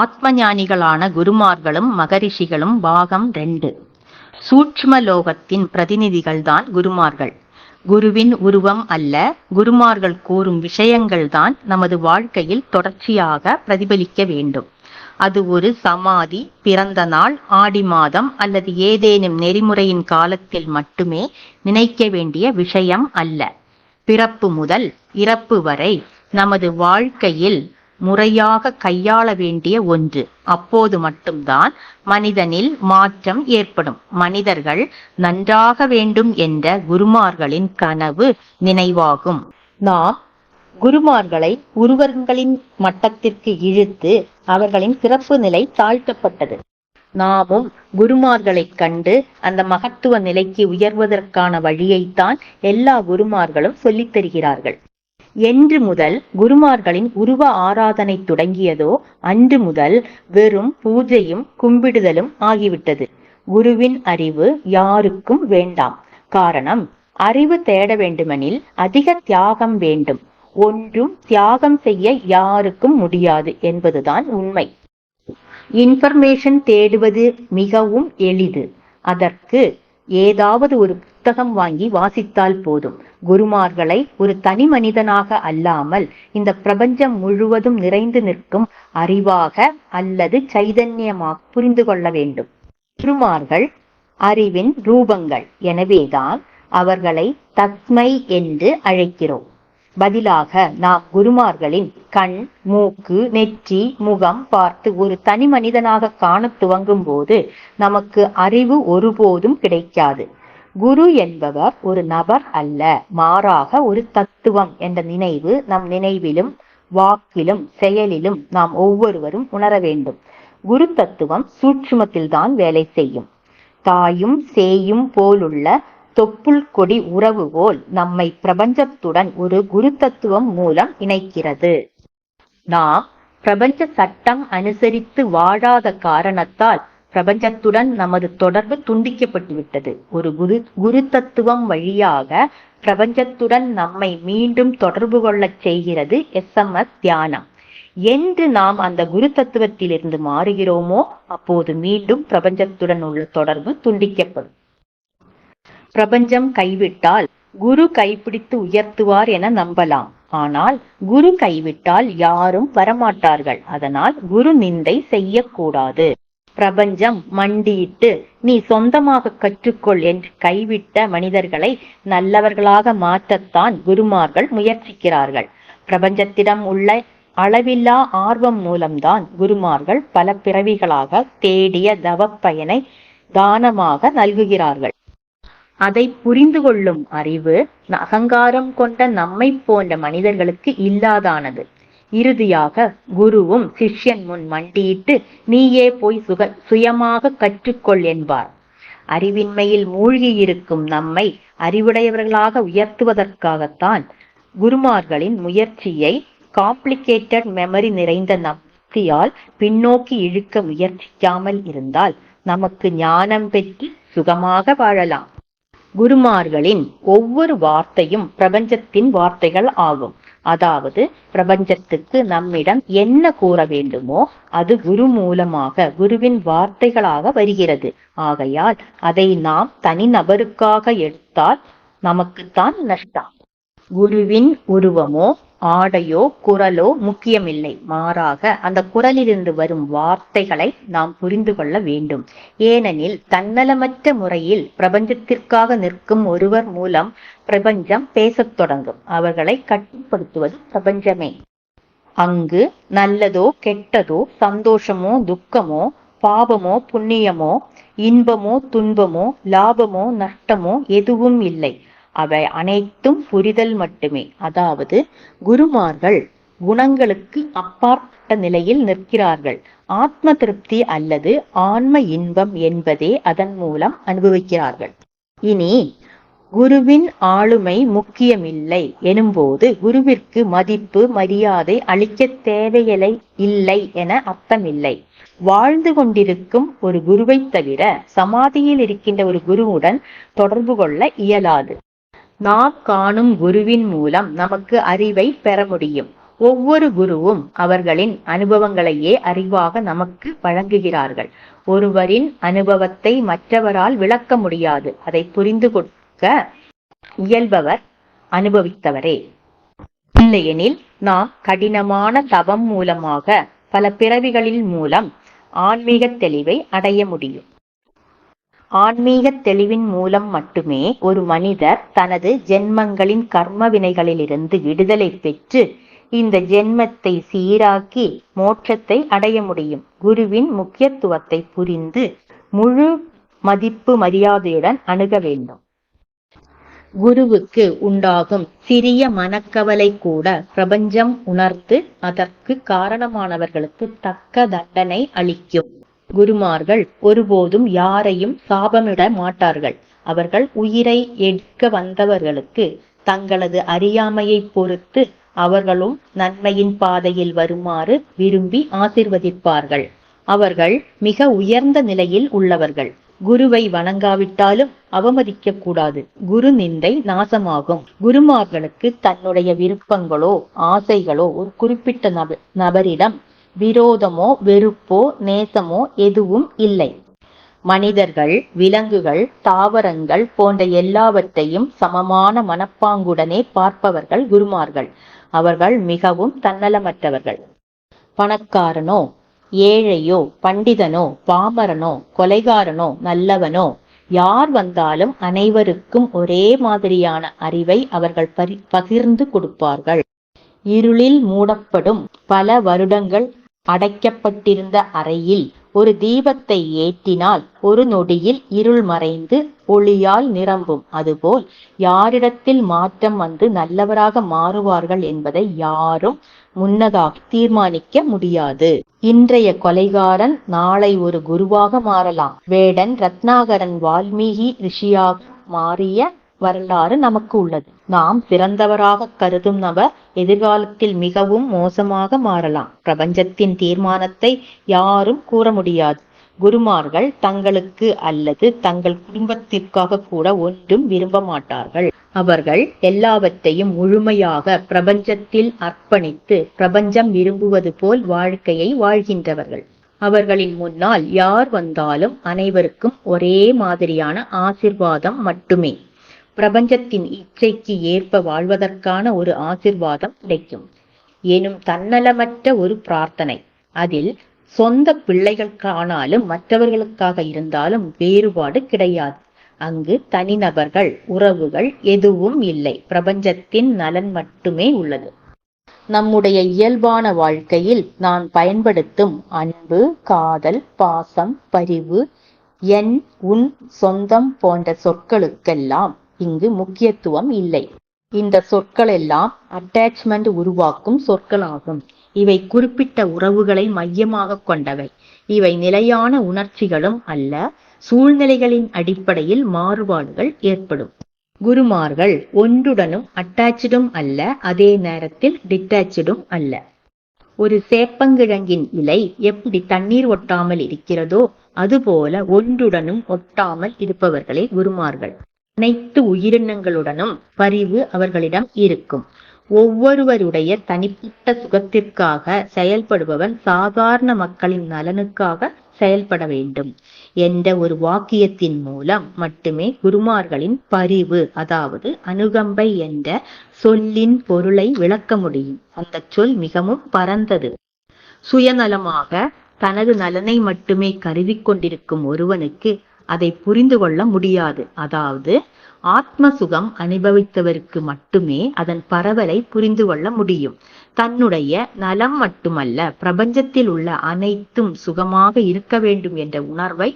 ஆத்ம ஞானிகளான குருமார்களும் மகரிஷிகளும் பாகம் 2. சூட்சும லோகத்தின் பிரதிநிதிகள்தான் குருமார்கள். குருவின் உருவம் அல்ல, குருமார்கள் கூறும் விஷயங்கள்தான் நமது வாழ்க்கையில் தொடர்ச்சியாக பிரதிபலிக்க வேண்டும். அது ஒரு சமாதி, பிறந்த நாள், ஆடி மாதம் அல்லது ஏதேனும் நெறிமுறையின் காலத்தில் மட்டுமே நினைக்க வேண்டிய விஷயம் அல்ல. பிறப்பு முதல் இறப்பு வரை நமது வாழ்க்கையில் முறையாக கையாள வேண்டிய ஒன்று. அப்போது மட்டும்தான் மனிதனில் மாற்றம் ஏற்படும். மனிதர்கள் நன்றாக வேண்டும் என்ற குருமார்களின் கனவு நினைவாகும். நாம் குருமார்களை உருவங்களின் மட்டத்திற்கு இழுத்து அவர்களின் சிறப்பு நிலை தாழ்த்தப்பட்டது. நாமும் குருமார்களை கண்டு அந்த மகத்துவ நிலைக்கு உயர்வதற்கான வழியைத்தான் எல்லா குருமார்களும் சொல்லித் தருகிறார்கள். என்று முதல் குருமார்களின் உருவ ஆராதனை தொடங்கியதோ அன்று முதல் வெறும் பூஜையும் கும்பிடுதலும் ஆகிவிட்டது. குருவின் அறிவு யாருக்கும் வேண்டாம். காரணம், அறிவு தேட வேண்டுமெனில் அதிக தியாகம் வேண்டும். ஒன்றும் தியாகம் செய்ய யாருக்கும் முடியாது என்பதுதான் உண்மை. இன்ஃபர்மேஷன் தேடுவது மிகவும் எளிது. அதற்கு ஏதாவது ஒரு புத்தகம் வாங்கி வாசித்தால் போதும். குருமார்களை ஒரு தனி மனிதனாக அல்லாமல் இந்த பிரபஞ்சம் முழுவதும் நிறைந்து நிற்கும் அறிவாக அல்லது சைதன்யமாக புரிந்து கொள்ள வேண்டும். குருமார்கள் அறிவின் ரூபங்கள். எனவேதான் அவர்களை தஸ்மை என்று அழைக்கிறோம். பதிலாக நாம் குருமார்களின் கண், மூக்கு, நெற்றி, முகம் பார்த்து ஒரு தனி மனிதனாக காண துவங்கும் போது நமக்கு அறிவு ஒருபோதும் கிடைக்காது. குரு என்பவர் ஒரு நபர் அல்ல, மாறாக ஒரு தத்துவம் என்ற நினைவு நம் நினைவிலும் வாக்கிலும் செயலிலும் நாம் ஒவ்வொருவரும் உணர வேண்டும். குரு தத்துவம் சூட்சுமத்தில்தான் வேலை செய்யும். தாயும் சேயும் போலுள்ள தொப்புள் கொடி உறவு போல் நம்மை பிரபஞ்சத்துடன் ஒரு குரு தத்துவம் மூலம் இணைக்கிறது. நாம் பிரபஞ்ச சட்டம் அனுசரித்து வாழாத காரணத்தால் பிரபஞ்சத்துடன் நமது தொடர்பு துண்டிக்கப்பட்டுவிட்டது. ஒரு குரு தத்துவம் வழியாக பிரபஞ்சத்துடன் நம்மை மீண்டும் தொடர்பு கொள்ளச் செய்கிறது SMS தியானம். என்று நாம் அந்த குரு தத்துவத்திலிருந்து மாறுகிறோமோ அப்போது மீண்டும் பிரபஞ்சத்துடன் உள்ள தொடர்பு துண்டிக்கப்படும். பிரபஞ்சம் கைவிட்டால் குரு கைப்பிடித்து உயர்த்துவார் என நம்பலாம். ஆனால் குரு கைவிட்டால் யாரும் வரமாட்டார்கள். அதனால் குரு நிந்தை செய்யக்கூடாது. பிரபஞ்சம் மண்டியிட்டு நீ சொந்தமாக கற்றுக்கொள் என்று கைவிட்ட மனிதர்களை நல்லவர்களாக மாற்றத்தான் குருமார்கள் முயற்சிக்கிறார்கள். பிரபஞ்சத்திடம் உள்ள அளவில்லா ஆர்வம் மூலம்தான் குருமார்கள் பல பிறவிகளாக தேடிய தவப்பயனை தானமாக நல்குகிறார்கள். அதை புரிந்து கொள்ளும் அறிவு அகங்காரம் கொண்ட நம்மை போன்ற மனிதர்களுக்கு இல்லாதானது. இறுதியாக குருவும் சிஷ்யன் முன் மண்டியிட்டு நீயே போய் சுயமாக கற்றுக்கொள் என்பார். அறிவின்மையில் மூழ்கியிருக்கும் நம்மை அறிவுடையவர்களாக உயர்த்துவதற்காகத்தான் குருமார்களின் முயற்சியை காம்ப்ளிகேட்டட் மெமரி நிறைந்த நப்தியால் பின்னோக்கி இழுக்க முயற்சிக்காமல் இருந்தால் நமக்கு ஞானம் பெற்று சுகமாக வாழலாம். குருமார்களின் ஒவ்வொரு வார்த்தையும் பிரபஞ்சத்தின் வார்த்தைகள் ஆகும். அதாவது பிரபஞ்சத்துக்கு நம்மிடம் என்ன கூற வேண்டுமோ அது குரு மூலமாக குருவின் வார்த்தைகளாக வருகிறது. ஆகையால் அதை நாம் தனி நபருக்காக எடுத்தால் நமக்குத்தான் நஷ்டம். குருவின் உருவமோ ஆடையோ குரலோ முக்கியமில்லை. மாறாக அந்த குரலிலிருந்து வரும் வார்த்தைகளை நாம் புரிந்து கொள்ள வேண்டும். ஏனெனில் தன்னலமற்ற முறையில் பிரபஞ்சத்திற்காக நிற்கும் ஒருவர் மூலம் பிரபஞ்சம் பேசத் தொடங்கும். அவர்களை கட்டுப்படுத்துவது பிரபஞ்சமே. அங்கு நல்லதோ கெட்டதோ, சந்தோஷமோ துக்கமோ, பாவமோ புண்ணியமோ, இன்பமோ துன்பமோ, லாபமோ நஷ்டமோ எதுவும் இல்லை. அவை அனைத்தும் புரிதல் மட்டுமே. அதாவது குருமார்கள் குணங்களுக்கு அப்பாற்பட்ட நிலையில் நிற்கிறார்கள். ஆத்ம திருப்தி அல்லது ஆன்ம இன்பம் என்பதே அதன் மூலம் அனுபவிக்கிறார்கள். இனி குருவின் ஆளுமை முக்கியமில்லை எனும்போது குருவிற்கு மதிப்பு மரியாதை அளிக்க தேவையில்லை இல்லை என அர்த்தமில்லை. வாழ்ந்து கொண்டிருக்கும் ஒரு குருவை தவிர சமாதியில் இருக்கின்ற ஒரு குருவுடன் தொடர்பு கொள்ள இயலாது. நாம் காணும் குருவின் மூலம் நமக்கு அறிவை பெற முடியும். ஒவ்வொரு குருவும் அவர்களின் அனுபவங்களையே அறிவாக நமக்கு வழங்குகிறார்கள். ஒருவரின் அனுபவத்தை மற்றவரால் விளக்க முடியாது. அதை புரிந்து கொடுக்க இயல்பவர் அனுபவித்தவரே. இல்லையெனில் நாம் கடினமான தவம் மூலமாக பல பிறவிகளின் மூலம் ஆன்மீக தெளிவை அடைய முடியும். ஆன்மீக தெளிவின் மூலம் மட்டுமே ஒரு மனிதர் தனது ஜென்மங்களின் கர்ம வினைகளிலிருந்து விடுதலை பெற்று இந்த ஜென்மத்தை சீராக்கி மோட்சத்தை அடைய முடியும். குருவின் முக்கியத்துவத்தை புரிந்து முழு மதிப்பு மரியாதையுடன் அணுக வேண்டும். குருவுக்கு உண்டாகும் சிறிய மனக்கவலை கூட பிரபஞ்சம் உணர்ந்து அதற்கு காரணமானவர்களுக்கு தக்க தண்டனை அளிக்கும். குருமார்கள் ஒருபோதும் யாரையும் சாபமிட மாட்டார்கள். அவர்கள் உயிரை எடுக்க வந்தவர்களுக்கு தங்களது அறியாமையை பொறுத்து அவர்களும் நன்மையின் பாதையில் வருமாறு விரும்பி ஆசிர்வதிப்பார்கள். அவர்கள் மிக உயர்ந்த நிலையில் உள்ளவர்கள். குருவை வணங்காவிட்டாலும் அவமதிக்க கூடாது. குரு நிந்தை நாசமாகும். குருமார்களுக்கு தன்னுடைய விருப்பங்களோ ஆசைகளோ ஒரு குறிப்பிட்ட நபரிடம் விரோதமோ வெறுப்போ நேசமோ எதுவும் இல்லை. மனிதர்கள், விலங்குகள், தாவரங்கள் போன்ற எல்லாவற்றையும் சமமான மனப்பாங்குடனே பார்ப்பவர்கள் குருமார்கள். அவர்கள் மிகவும் தன்னலமற்றவர்கள். பணக்காரனோ ஏழையோ பண்டிதனோ பாமரனோ கொலைகாரனோ நல்லவனோ யார் வந்தாலும் அனைவருக்கும் ஒரே மாதிரியான அறிவை அவர்கள் பகிர்ந்து கொடுப்பார்கள். இருளில் மூடப்படும் பல வருடங்கள் அடைக்கப்பட்டிருந்த அறையில் ஒரு தீபத்தை ஏற்றினால் ஒரு நொடியில் இருள் மறைந்து ஒளியால் நிரம்பும். அதுபோல் யாரிடத்தில் மாற்றம் வந்து நல்லவராக மாறுவார்கள் என்பதை யாரும் முன்னதாக தீர்மானிக்க முடியாது. இன்றைய கொலைகாரன் நாளை ஒரு குருவாக மாறலாம். வேடன் ரத்னாகரன் வால்மீகி ரிஷியாக மாறிய வரலாறு நமக்கு உள்ளது. நாம் சிறந்தவராக கருதும் நபர் எதிர்காலத்தில் மிகவும் மோசமாக மாறலாம். பிரபஞ்சத்தின் தீர்மானத்தை யாரும் கூற முடியாது. குருமார்கள் தங்களுக்கு அல்லது தங்கள் குடும்பத்திற்காக கூட ஒன்றும் விரும்ப மாட்டார்கள். அவர்கள் எல்லாவற்றையும் முழுமையாக பிரபஞ்சத்தில் அர்ப்பணித்து பிரபஞ்சம் விரும்புவது போல் வாழ்க்கையை வாழ்கின்றவர்கள். அவர்களின் முன்னால் யார் வந்தாலும் அனைவருக்கும் ஒரே மாதிரியான ஆசிர்வாதம் மட்டுமே. பிரபஞ்சத்தின் இச்சைக்கு ஏற்ப வாழ்வதற்கான ஒரு ஆசிர்வாதம் கிடைக்கும் எனும் தன்னலமற்ற ஒரு பிரார்த்தனை. அதில் சொந்த பிள்ளைகளுக்கானாலும் மற்றவர்களுக்காக இருந்தாலும் வேறுபாடு கிடையாது. அங்கு தனிநபர்கள், உறவுகள் எதுவும் இல்லை. பிரபஞ்சத்தின் நலன் மட்டுமே உள்ளது. நம்முடைய இயல்பான வாழ்க்கையில் நான் பயன்படுத்தும் அன்பு, காதல், பாசம், பரிவு, என், உன், சொந்தம் போன்ற சொற்களுக்கெல்லாம் இங்கு முக்கியத்துவம் இல்லை. இந்த சொற்கள் எல்லாம் அட்டாச்மெண்ட் உருவாக்கும் சொற்களாகும். இவை குறிப்பிட்ட உறவுகளை மையமாக கொண்டவை. இவை நிலையான உணர்ச்சிகளும் அல்ல. சூழ்நிலைகளின் அடிப்படையில் மாறுபாடுகள் ஏற்படும். குருமார்கள் ஒன்றுடனும் அட்டாச்சுடும் அல்ல, அதே நேரத்தில் டிட்டாச்சுடும் அல்ல. ஒரு சேப்பங்கிழங்கின் இலை எப்படி தண்ணீர் ஒட்டாமல் இருக்கிறதோ அதுபோல ஒன்றுடனும் ஒட்டாமல் இருப்பவர்களே குருமார்கள். அனைத்து உயிரினங்களுடனும் பரிவு அவர்களிடம் இருக்கும். ஒவ்வொருவருடைய தனிப்பட்ட சுகத்திற்காக செயல்படுபவன் சாதாரண மக்களின் நலனுக்காக செயல்பட வேண்டும் என்ற ஒரு வாக்கியத்தின் மூலம் மட்டுமே குருமார்களின் பரிவு, அதாவது அனுகம்பை என்ற சொல்லின் பொருளை விளக்க முடியும். அந்த சொல் மிகவும் பரந்தது. சுயநலமாக தனது நலனை மட்டுமே கருதி கொண்டிருக்கும் ஒருவனுக்கு அதை புரிந்து கொள்ள முடியாது. அதாவது ஆத்ம சுகம் அனுபவித்தவருக்கு மட்டுமே அதன் பரவலை புரிந்து கொள்ள முடியும். தன்னுடைய நலம் மட்டுமல்ல, பிரபஞ்சத்தில் உள்ள அனைத்தும் சுகமாக இருக்க வேண்டும் என்ற உணர்வை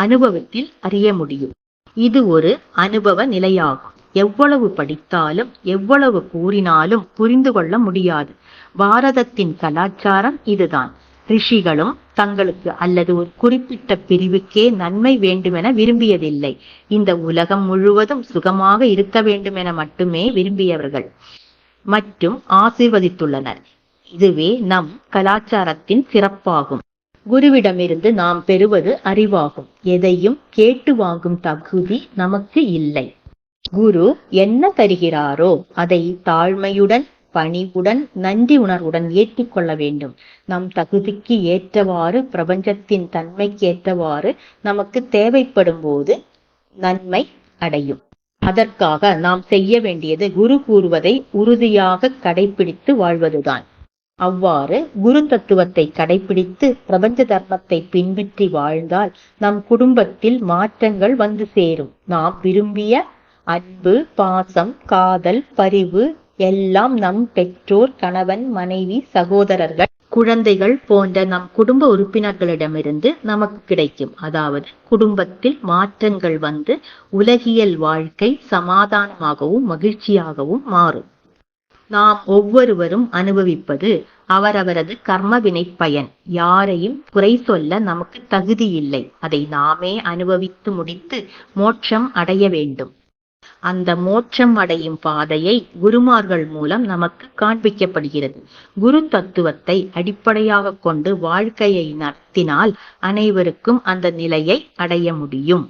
அனுபவத்தில் அறிய முடியும். இது ஒரு அனுபவ நிலையாகும். எவ்வளவு படித்தாலும் எவ்வளவு கூறினாலும் புரிந்து கொள்ள முடியாது. பாரதத்தின் கலாச்சாரம் இதுதான். ரிஷிகளும் தங்களுக்கு அல்லது ஒரு குறிப்பிட்ட பிரிவுக்கே நன்மை வேண்டுமென விரும்பியதில்லை. இந்த உலகம் முழுவதும் சுகமாக இருக்க வேண்டும் என மட்டுமே விரும்பியவர்கள் மற்றும் ஆசீர்வதித்துள்ளனர். இதுவே நம் கலாச்சாரத்தின் சிறப்பாகும். குருவிடமிருந்து நாம் பெறுவது அறிவாகும். எதையும் கேட்டு வாங்கும் தகுதி நமக்கு இல்லை. குரு என்ன தருகிறாரோ அதை தாழ்மையுடன் பணிவுடன் நன்றி உணர்வுடன் ஏற்றுக்கொள்ள வேண்டும். நம் தகுதிக்கு ஏற்றவாறு, பிரபஞ்சத்தின் தன்மைக்கு ஏற்றவாறு நமக்கு தேவைப்படும் போது நன்மை அடையும். அதற்காக நாம் செய்ய வேண்டியது குரு கூறுவதை உறுதியாக கடைபிடித்து வாழ்வதுதான். அவ்வாறு குரு தத்துவத்தை கடைபிடித்து பிரபஞ்ச தர்மத்தை பின்பற்றி வாழ்ந்தால் நம் குடும்பத்தில் மாற்றங்கள் வந்து சேரும். நாம் விரும்பிய அன்பு, பாசம், காதல், பரிவு எல்லாம் நம் பெற்றோர், கணவன், மனைவி, சகோதரர்கள், குழந்தைகள் போன்ற நம் குடும்ப உறுப்பினர்களிடமிருந்து நமக்கு கிடைக்கும். அதாவது குடும்பத்தில் மாற்றங்கள் வந்து உலகியல் வாழ்க்கை சமாதானமாகவும் மகிழ்ச்சியாகவும் மாறும். நாம் ஒவ்வொருவரும் அனுபவிப்பது அவரவரது கர்மவினை பயன். யாரையும் குறை சொல்ல நமக்கு தகுதி இல்லை. அதை நாமே அனுபவித்து முடித்து மோட்சம் அடைய வேண்டும். அந்த மோட்சம் அடையும் பாதையை குருமார்கள் மூலம் நமக்கு காண்பிக்கப்படுகிறது. குரு தத்துவத்தை அடிப்படையாக கொண்டு வாழ்க்கையை நடத்தினால் அனைவருக்கும் அந்த நிலையை அடைய முடியும்.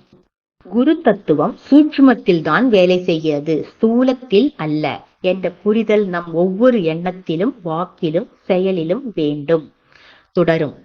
குரு தத்துவம் சூட்சுமத்தில் தான் வேலை செய்கிறது, ஸ்தூலத்தில் அல்ல என்ற புரிதல் நம் ஒவ்வொரு எண்ணத்திலும், வாக்கிலும், செயலிலும் வேண்டும். தொடரும்.